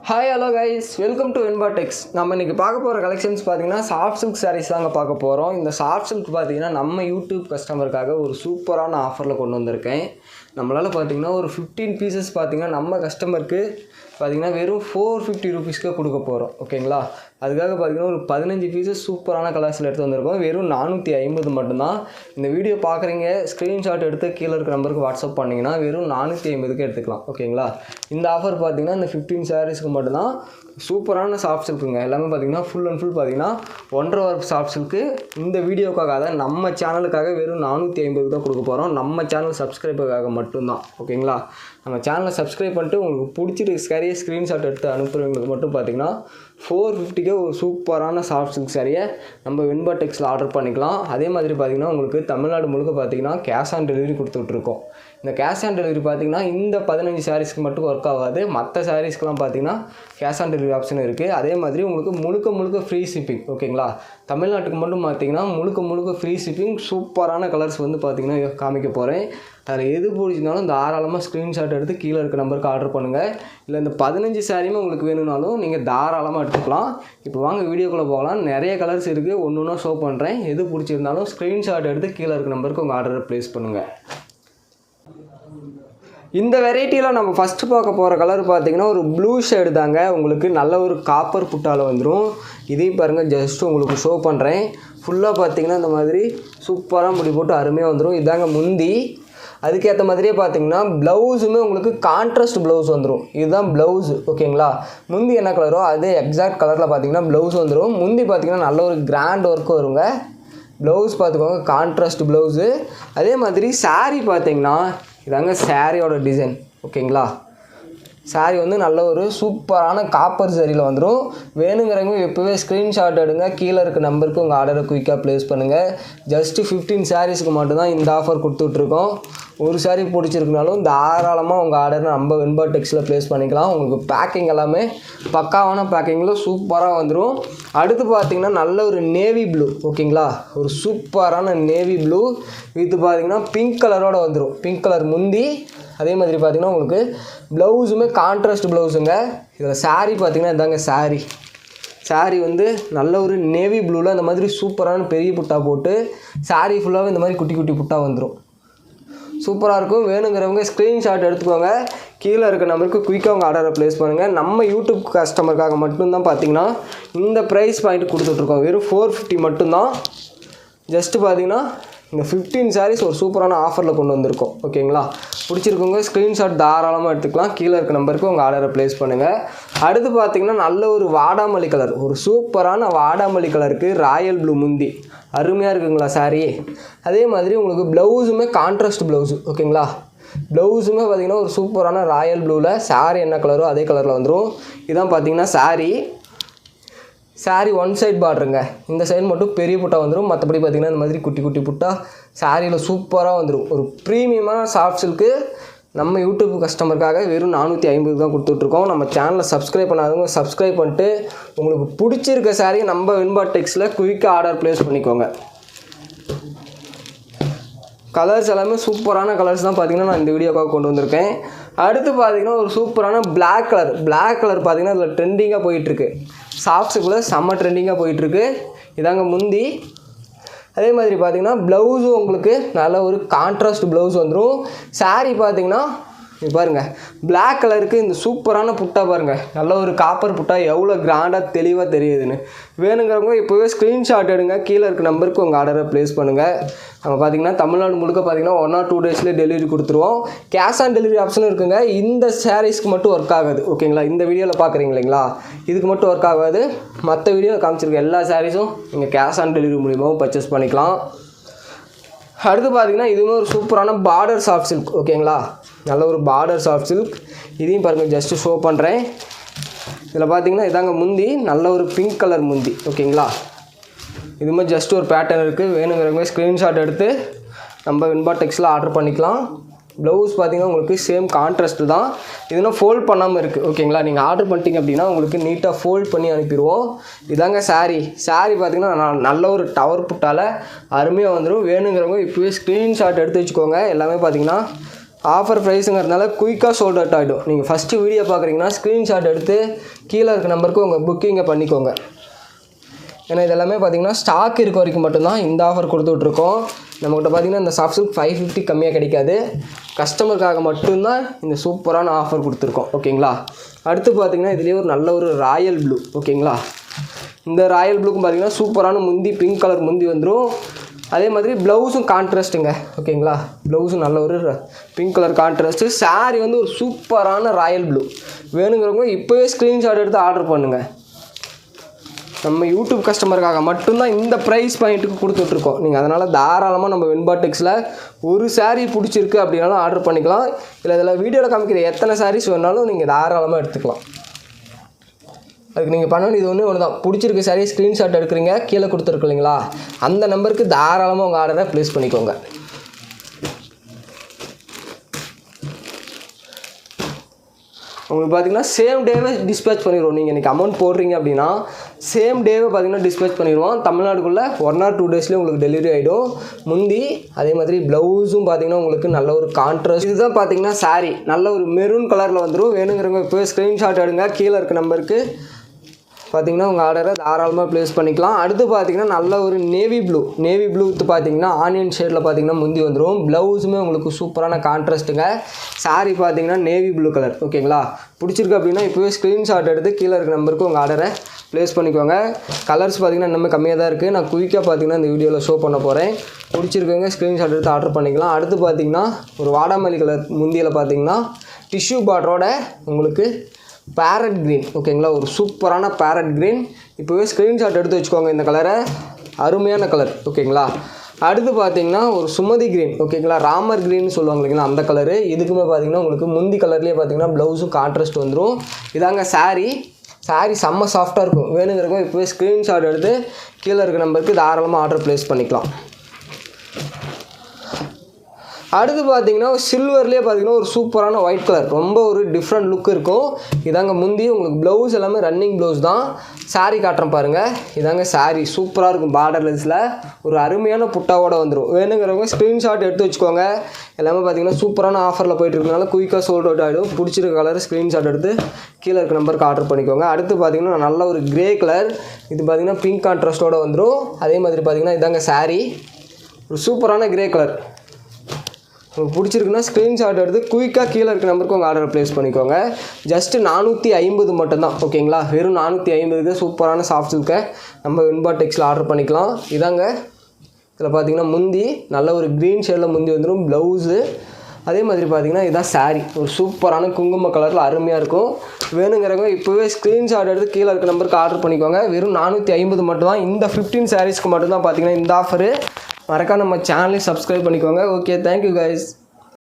Hi hello guys, welcome to Venbatex. நம்ம இன்றைக்கி பார்க்க போகிற கலெக்ஷன்ஸ் பார்த்தீங்கன்னா சாஃப்ட் சில்க் சாரீஸ் தாங்க பார்க்க போகிறோம். இந்த சாஃப்ட் சில்க் பார்த்தீங்கன்னா நம்ம யூடியூப் கஸ்டமருக்காக ஒரு சூப்பரான ஆஃபரில் கொண்டு வந்திருக்கேன். நம்மளால் பார்த்தீங்கன்னா ஒரு 15 பீசஸ் பார்த்தீங்கன்னா நம்ம கஸ்டமருக்கு பார்த்தீங்கன்னா வெறும் 450 ரூபீஸ்க்கு கொடுக்க போகிறோம். ஓகேங்களா? அதுக்காக பார்த்தீங்கன்னா ஒரு 15 பீசஸ் சூப்பரான கலர்ஸில் எடுத்து வந்திருக்கோம். வெறும் 450 மட்டும்தான். இந்த வீடியோ பார்க்குறீங்க, ஸ்க்ரீன்ஷாட் எடுத்து கீழே இருக்கிற நம்பருக்கு வாட்ஸ்அப் பண்ணிங்கன்னா வெறும் 450க்கு எடுத்துக்கலாம். ஓகேங்களா? இந்த ஆஃபர் பார்த்தீங்கன்னா இந்த 15 சாரீஸ்க்கு மட்டும்தான். சூப்பரான சாஃப்ட் சில்க்குங்க. எல்லாமே பார்த்தீங்கன்னா ஃபுல் அண்ட் ஃபுல் பார்த்தீங்கன்னா ஒன்றரை ஒர்க் சாஃப்ட் சில்க்கு. இந்த வீடியோக்காக தான் நம்ம சேனலுக்காக வெறும் 450 தான் கொடுக்க போகிறோம். நம்ம சேனல் சப்ஸ்கிரைபருக்காக மட்டும்தான். ஓகேங்களா? நம்ம சேனலை சப்ஸ்கிரைப் பண்ணிட்டு உங்களுக்கு பிடிச்சிட்டு சரியாக ஸ்க்ரீன்ஷாட் எடுத்து அனுப்புகிறவங்களுக்கு மட்டும் பார்த்தீங்கன்னா 450க்கு ஒரு சூப்பரான சாஃப்ட் சில்க் சாரியை நம்ம வென்பாடெக்ஸில் ஆர்டர் பண்ணிக்கலாம். அதே மாதிரி பார்த்திங்கன்னா உங்களுக்கு தமிழ்நாடு முழுக்க பார்த்திங்கன்னா கேஷ் ஆன் டெலிவரி கொடுத்துட்ருக்கோம். இந்த கேஷ் ஆன் டெலிவரி பார்த்திங்கன்னா இந்த 15 சாரீஸ்க்கு மட்டும் ஒர்க் ஆகாது. மற்ற சாரீஸ்க்கெலாம் பார்த்திங்கன்னா கேஷ் ஆன் டெலிவரி ஆப்ஷன் இருக்குது. அதே மாதிரி உங்களுக்கு முழுக்க ஃப்ரீ ஷிப்பிங். ஓகேங்களா? தமிழ்நாட்டுக்கு மட்டும் பார்த்திங்கன்னா முழுக்க ஃப்ரீ ஷிப்பிங். சூப்பரான கலர்ஸ் வந்து பார்த்திங்கன்னா காமிக்க போகிறேன். அதில் எது பிடிச்சிருந்தாலும் தாராளமாக ஸ்க்ரீன்ஷாட் எடுத்து கீழே இருக்க நம்பருக்கு ஆர்டர் பண்ணுங்கள். இல்லை இந்த 15 சாரியுமே உங்களுக்கு வேணும்னாலும் நீங்கள் தாராளமாக எடுத்துக்கலாம். இப்போ வாங்க வீடியோக்குள்ளே போகலாம். நிறைய கலர்ஸ் இருக்குது, ஒன்று ஒன்றா ஷோ பண்ணுறேன். எது பிடிச்சிருந்தாலும் ஸ்க்ரீன்ஷாட் எடுத்து கீழே இருக்க நம்பருக்கு உங்கள் ஆர்டரை ப்ளேஸ் பண்ணுங்கள். இந்த வெரைட்டியில் நம்ம ஃபஸ்ட்டு பார்க்க போகிற கலர் பார்த்திங்கன்னா ஒரு ப்ளூ ஷேடு தாங்க. உங்களுக்கு நல்ல ஒரு காப்பர் புட்டால் வந்துடும். இதையும் பாருங்கள், ஜஸ்ட் உங்களுக்கு ஷோ பண்ணுறேன். ஃபுல்லாக பார்த்திங்கன்னா இந்த மாதிரி சூப்பராக முடி போட்டு அருமையாக வந்துடும். இதாங்க முந்தி. அதுக்கேற்ற மாதிரியே பார்த்தீங்கன்னா ப்ளவுஸுமே உங்களுக்கு கான்ட்ராஸ்ட் ப்ளவுஸ் வந்துடும். இதுதான் ப்ளவுஸு. ஓகேங்களா? முந்தி என்ன கலரோ அதே எக்ஸாக்ட் கலரில் பார்த்தீங்கன்னா ப்ளவுஸ் வந்துடும். முந்தி பார்த்தீங்கன்னா நல்ல ஒரு கிராண்ட் ஒர்க்கு வருங்க. ப்ளவுஸ் பார்த்துக்கோங்க, கான்ட்ராஸ்ட் ப்ளவுஸு. அதே மாதிரி சாரீ பார்த்தீங்கன்னா இதாங்க சாரியோட டிசைன். ஓகேங்களா? சாரீ வந்து நல்ல ஒரு சூப்பரான காப்பர் சாரியில் வந்துடும். வேணுங்கிறவங்க எப்போவே ஸ்க்ரீன்ஷாட் எடுங்க, கீழே இருக்க நம்பருக்கு உங்கள் ஆர்டரை குயிக்காக ப்ளேஸ் பண்ணுங்கள். ஜஸ்ட்டு 15 சாரீஸ்க்கு மட்டும்தான் இந்த ஆஃபர் கொடுத்துட்ருக்கோம். ஒரு சாரீ பிடிச்சிருக்குனாலும் தாராளமாக உங்கள் ஆர்டரை நம்ம வென்பாடெக்ஸில் ப்ளேஸ் பண்ணிக்கலாம். உங்களுக்கு பேக்கிங் எல்லாமே பக்காவான பேக்கிங்கில் சூப்பராக வந்துடும். அடுத்து பார்த்திங்கன்னா நல்ல ஒரு நேவி ப்ளூ. ஓகேங்களா? ஒரு சூப்பரான நேவி ப்ளூ இது பார்த்திங்கன்னா பிங்க் கலரோடு வந்துடும். பிங்க் கலர் முந்தி. அதே மாதிரி பார்த்திங்கன்னா உங்களுக்கு ப்ளவுஸுமே கான்ட்ராஸ்ட் ப்ளவுஸுங்க. இதில் சாரீ பார்த்திங்கன்னா இதாங்க சாரீ வந்து நல்ல ஒரு நேவி ப்ளூவில் இந்த மாதிரி சூப்பரான பெரிய புட்டா போட்டு சாரீ ஃபுல்லாகவே இந்த மாதிரி குட்டி புட்டா வந்துடும். சூப்பராக இருக்கும். வேணுங்கிறவங்க ஸ்க்ரீன்ஷாட் எடுத்துக்கோங்க, கீழே இருக்க நம்பருக்கு குயிக்காக உங்கள் ஆர்டரை ப்ளேஸ் பண்ணுங்கள். நம்ம யூடியூப் கஸ்டமருக்காக மட்டும்தான் பார்த்திங்கன்னா இந்த ப்ரைஸ் பாயிண்ட் கொடுத்துட்ருக்கோம். வெறும் 450 மட்டும்தான். ஜஸ்ட்டு பார்த்திங்கன்னா இந்த 15 சாரீஸ் ஒரு சூப்பரான ஆஃபரில் கொண்டு வந்திருக்கோம். ஓகேங்களா? பிடிச்சிருக்கவங்க ஸ்க்ரீன்ஷாட் தாராளமாக எடுத்துக்கலாம். கீழே இருக்க நம்பருக்கு உங்கள் ஆர்டரை ப்ளேஸ் பண்ணுங்கள். அடுத்து பார்த்திங்கன்னா நல்ல ஒரு வாடாமல்லி கலர், ஒரு சூப்பரான வாடாமல்லி கலருக்கு ராயல் ப்ளூ முந்தி. அருமையாக இருக்குங்களா சாரீ? அதே மாதிரி உங்களுக்கு ப்ளவுஸுமே கான்ட்ராஸ்ட் ப்ளவுஸு. ஓகேங்களா? ப்ளவுஸுமே பார்த்திங்கன்னா ஒரு சூப்பரான ராயல் ப்ளூவில் சாரீ என்ன கலரோ அதே கலரில் வந்துடும். இதான் பார்த்திங்கன்னா சாரீ ஒன் சைட் பார்டருங்க. இந்த சைடு மட்டும் பெரிய புட்டா வந்துடும். மற்றபடி பார்த்திங்கன்னா இந்த மாதிரி குட்டி புட்டா சாரியில் சூப்பராக வந்துடும். ஒரு ப்ரீமியமான சாஃப்ட் சில்க்கு நம்ம யூடியூப் கஸ்டமருக்காக வெறும் 450 தான் கொடுத்துட்ருக்கோம். நம்ம சேனலை சப்ஸ்கிரைப் பண்ணாதவங்க சப்ஸ்கிரைப் பண்ணிட்டு உங்களுக்கு பிடிச்சிருக்க சாரியை நம்ம வென்பாடெக்ஸில் குயிக்காக ஆர்டர் ப்ளேஸ் பண்ணிக்கோங்க. கலர்ஸ் எல்லாமே சூப்பரான கலர்ஸ் தான் பார்த்திங்கன்னா நான் இந்த வீடியோக்காக கொண்டு வந்திருக்கேன். அடுத்து பார்த்திங்கன்னா ஒரு சூப்பரான பிளாக் கலர் பார்த்திங்கன்னா இதில் ட்ரெண்டிங்காக போயிட்டுருக்கு. சாஃப்ட்ஸுக்குள்ளே செம்ம ட்ரெண்டிங்காக போயிட்டுருக்கு. இதாங்க முந்தி. அதே மாதிரி பார்த்திங்கன்னா ப்ளவுஸும் உங்களுக்கு நல்ல ஒரு கான்ட்ராஸ்ட் ப்ளவுஸ் வந்துடும். சாரீ பார்த்திங்கன்னா இது பாருங்கள், பிளாக் கலருக்கு இந்த சூப்பரான புட்டா பாருங்கள், நல்ல ஒரு காப்பர் புட்டா எவ்வளோ கிராண்டாக தெளிவாக தெரியுதுன்னு. வேணுங்கிறவங்க இப்போவே ஸ்க்ரீன்ஷாட் எடுங்க, கீழே இருக்க நம்பருக்கு உங்கள் ஆர்டரை ப்ளேஸ் பண்ணுங்கள். நம்ம பார்த்திங்கன்னா தமிழ்நாடு முழுக்க பார்த்திங்கன்னா 1 or 2 டேஸ்லேயே டெலிவரி கொடுத்துருவோம். கேஷ் ஆன் டெலிவரி ஆப்ஷனும் இருக்குங்க. இந்த சாரீஸ்க்கு மட்டும் ஒர்க் ஆகாது. ஓகேங்களா? இந்த வீடியோவில் பார்க்குறீங்க இல்லைங்களா, இதுக்கு மட்டும் ஒர்க் ஆகாது. மற்ற வீடியோவில் காமிச்சிருக்க எல்லா சாரீஸும் நீங்கள் கேஷ் ஆன் டெலிவரி மூலியமாகவும் பர்ச்சேஸ் பண்ணிக்கலாம். அடுத்து பார்த்திங்கன்னா இதுவுமே ஒரு சூப்பரான பார்டர் சாஃப்ட் சில்க். ஓகேங்களா? நல்ல ஒரு பார்டர் சாஃப்ட் சில்க். இதையும் பாருங்கள், ஜஸ்ட்டு ஷோ பண்ணுறேன். இதில் பார்த்திங்கன்னா இதாங்க முந்தி, நல்ல ஒரு பிங்க் கலர் முந்தி. ஓகேங்களா? இதுவுமே ஜஸ்ட் ஒரு பேட்டர்ன் இருக்குது. வேணுங்கிறவங்க ஸ்க்ரீன்ஷாட் எடுத்து நம்ம வென்பாடெக்ஸில் ஆர்டர் பண்ணிக்கலாம். ப்ளவுஸ் பார்த்திங்கன்னா உங்களுக்கு சேம் கான்ட்ராஸ்ட் தான். இதுனா ஃபோல்ட் பண்ணாமல் இருக்குது. ஓகேங்களா? நீங்கள் ஆர்டர் பண்ணிட்டீங்க அப்படின்னா உங்களுக்கு நீட்டாக ஃபோல்ட் பண்ணி அனுப்பிடுவோம். இதாங்க சாரீ பார்த்திங்கன்னா நல்ல ஒரு டவர் புட்டால் அருமையாக வந்துடும். வேணுங்கிறவங்க இப்போவே ஸ்க்ரீன்ஷாட் எடுத்து வச்சுக்கோங்க. எல்லாமே பார்த்திங்கன்னா ஆஃபர் ப்ரைஸுங்கிறதுனால குயிக்காக சோல்ட் அவுட் ஆகிடும். நீங்கள் ஃபஸ்ட்டு வீடியோ பார்க்குறீங்கன்னா ஸ்க்ரீன்ஷாட் எடுத்து கீழே இருக்க நம்பருக்கு உங்கள் புக்கிங்கை பண்ணிக்கோங்க. ஏன்னா இதெல்லாமே பார்த்திங்கன்னா ஸ்டாக் இருக்க வரைக்கும் மட்டும்தான் இந்த ஆஃபர் கொடுத்துட்ருக்கோம். நம்மகிட்ட பார்த்திங்கன்னா இந்த சாஃப்ட் சில்க் 550 கம்மியாக கிடைக்காது. கஸ்டமருக்காக மட்டும்தான் இந்த சூப்பரான ஆஃபர் கொடுத்துருக்கோம். ஓகேங்களா. அடுத்து பார்த்திங்கன்னா இதுலேயே ஒரு நல்ல ஒரு ராயல் ப்ளூ. ஓகேங்களா. இந்த ராயல் ப்ளூக்கும் பார்த்திங்கன்னா சூப்பரான முந்தி, பிங்க் கலர் முந்தி வந்துடும். அதே மாதிரி ப்ளவுஸும் கான்ட்ராஸ்ட்டுங்க. ஓகேங்களா. ப்ளவுஸும் நல்ல ஒரு பிங்க் கலர் கான்ட்ராஸ்ட்டு. சாரீ வந்து ஒரு சூப்பரான ராயல் ப்ளூ. வேணுங்கிறவங்க இப்போவே ஸ்க்ரீன்ஷாட் எடுத்து ஆர்டர் பண்ணுங்கள். நம்ம யூடியூப் கஸ்டமருக்காக மட்டும்தான் இந்த ப்ரைஸ் பாயிண்ட்டுக்கு கொடுத்துட்ருக்கோம். நீங்கள் அதனால் தாராளமாக நம்ம வெண்பா டெக்ஸில் ஒரு சாரீ பிடிச்சிருக்கு அப்படின்னாலும் ஆர்டர் பண்ணிக்கலாம். இல்லை இதில் வீடியோவில் காமிக்கிற எத்தனை சாரீஸ் வேணாலும் நீங்கள் தாராளமாக எடுத்துக்கலாம். அதுக்கு நீங்கள் பண்ண வேண்டியது ஒன்று தான். பிடிச்சிருக்க சாரீ ஸ்க்ரீன்ஷாட் எடுக்கிறீங்க, கீழே கொடுத்துருக்கு இல்லைங்களா, அந்த நம்பருக்கு தாராளமாக உங்கள் ஆர்டரை ப்ளேஸ் பண்ணிக்கோங்க. உங்களுக்கு பார்த்திங்கன்னா சேம் டேவே டிஸ்பேச் பண்ணிடுவோம். நீங்கள் இன்றைக்கி அமௌண்ட் போடுறீங்க அப்படின்னா சேம் டேவே பார்த்திங்கன்னா டிஸ்பேச் பண்ணிடுவோம். தமிழ்நாடுக்குள்ளே 1 or 2 டேஸ்லேயே உங்களுக்கு டெலிவரி ஆகிடும். முந்தி அதே மாதிரி ப்ளவுஸும் பார்த்திங்கன்னா உங்களுக்கு நல்ல ஒரு கான்ட்ராஸ்ட். இதுதான் பார்த்திங்கன்னா சாரீ நல்ல ஒரு மெரூன் கலரில் வந்துடும். வேணுங்கிறவங்க இப்போ ஸ்க்ரீன்ஷாட் எடுங்க, கீழே இருக்க நம்பருக்கு பார்த்திங்கன்னா உங்கள் ஆர்டரை தாராளமாக ப்ளேஸ் பண்ணிக்கலாம். அடுத்து பார்த்திங்கன்னா நல்ல ஒரு நேவி ப்ளூ வித்து பார்த்திங்கன்னா ஆனியன் ஷேடில் பார்த்திங்கன்னா முந்தி வந்துடும். ப்ளவுஸுமே உங்களுக்கு சூப்பரான கான்ட்ராஸ்ட்டுங்க. சாரீ பார்த்திங்கன்னா நேவி ப்ளூ கலர். ஓகேங்களா. பிடிச்சிருக்கு அப்படின்னா இப்போவே ஸ்க்ரீன்ஷாட் எடுத்து கீழே இருக்க நம்பருக்கு உங்கள் ஆர்டரை ப்ளேஸ் பண்ணிக்கோங்க. கலர்ஸ் பார்த்திங்கன்னா இன்னுமே கம்மியாக தான் இருக்குது. நான் குயிக்காக பார்த்திங்கன்னா இந்த வீடியோவில் ஷோ பண்ண போகிறேன். பிடிச்சிருக்கவங்க ஸ்க்ரீன்ஷாட் எடுத்து ஆர்டர் பண்ணிக்கலாம். அடுத்து பார்த்திங்கன்னா ஒரு வாடாமல்லி கலர் முந்தியில் பார்த்திங்கன்னா டிஷ்யூ பார்டரோட உங்களுக்கு பேரட் க்ரீன். ஓகேங்களா. ஒரு சூப்பரான பேரட் க்ரீன். இப்போவே ஸ்க்ரீன்ஷாட் எடுத்து வச்சுக்கோங்க. இந்த கலரை அருமையான கலர். ஓகேங்களா. அடுத்து பார்த்திங்கன்னா ஒரு சுமதி க்ரீன். ஓகேங்களா. ராமர் க்ரீன் சொல்லுவாங்க இல்லைங்களா, அந்த கலரு. இதுக்குமே பார்த்திங்கன்னா உங்களுக்கு முந்தி கலர்லேயே பார்த்திங்கன்னா ப்ளவுஸும் கான்ட்ராஸ்ட் வந்துடும். இதாங்க சாரீ செம்ம சாஃப்டாக இருக்கும். வேணுங்கிறவங்க இப்போவே ஸ்க்ரீன்ஷாட் எடுத்து கீழே இருக்க நம்பருக்கு தாராளமாக ஆர்டர் ப்ளேஸ் பண்ணிக்கலாம். அடுத்து பார்த்திங்கன்னா சில்வர்லேயே பார்த்திங்கன்னா ஒரு சூப்பரான ஒயிட் கலர், ரொம்ப ஒரு டிஃப்ரெண்ட் லுக் இருக்கும். இதாங்க முந்தி. உங்களுக்கு ப்ளவுஸ் எல்லாமே ரன்னிங் ப்ளவுஸ் தான். சாரீ காட்டுறேன் பாருங்கள். இதாங்க சாரீ சூப்பராக இருக்கும். பார்டர்லெஸில் ஒரு அருமையான புட்டாவோடு வந்துடும். வேணுங்கிறவங்க ஸ்க்ரீன்ஷாட் எடுத்து வச்சுக்கோங்க. எல்லாமே பார்த்திங்கன்னா சூப்பரான ஆஃபரில் போய்ட்டு இருக்கனால குயிக்காக சோல்ட் அவுட் ஆகிடும். பிடிச்சிருக்க கலர் ஸ்க்ரீன்ஷாட் எடுத்து கீழே இருக்க நம்பருக்கு ஆர்டர் பண்ணிக்கோங்க. அடுத்து பார்த்திங்கன்னா நல்ல ஒரு கிரே கலர். இது பார்த்திங்கன்னா பிங்க் கான்ட்ராஸ்ட்டோடு வந்துடும். அதே மாதிரி பார்த்திங்கன்னா இதாங்க சாரீ ஒரு சூப்பரான கிரே கலர். உங்களுக்கு பிடிச்சிருக்குன்னா ஸ்க்ரீன்ஷாட் எடுத்து குயிக்காக கீழே இருக்க நம்பருக்கு உங்கள் ஆர்டரை ப்ளேஸ் பண்ணிக்கோங்க. ஜஸ்ட்டு 450 மட்டும்தான். ஓகேங்களா. வெறும் 450க்கு சூப்பரான சாஃப்ட் சில்கை நம்ம வெண்பா டெக்ஸில் ஆர்டர் பண்ணிக்கலாம். இதாங்க இதில் பார்த்திங்கன்னா முந்தி நல்ல ஒரு க்ரீன் ஷேடில் முந்தி வந்துடும். ப்ளவுஸு அதே மாதிரி பார்த்திங்கன்னா இதுதான் சாரீ ஒரு சூப்பரான குங்கும கலரில் அருமையாக இருக்கும். வேணுங்கிறவங்க இப்போவே ஸ்க்ரீன்ஷாட் எடுத்து கீழே இருக்க நம்பருக்கு ஆர்டர் பண்ணிக்கோங்க. வெறும் 450 மட்டும்தான். இந்த 15 சாரீஸ்க்கு மட்டும்தான் பார்த்திங்கன்னா இந்த ஆஃபரு. மறக்காம நம்ம சேனலையும் சப்ஸ்கிரைப் பண்ணிக்கோங்க. Okay, thank you guys.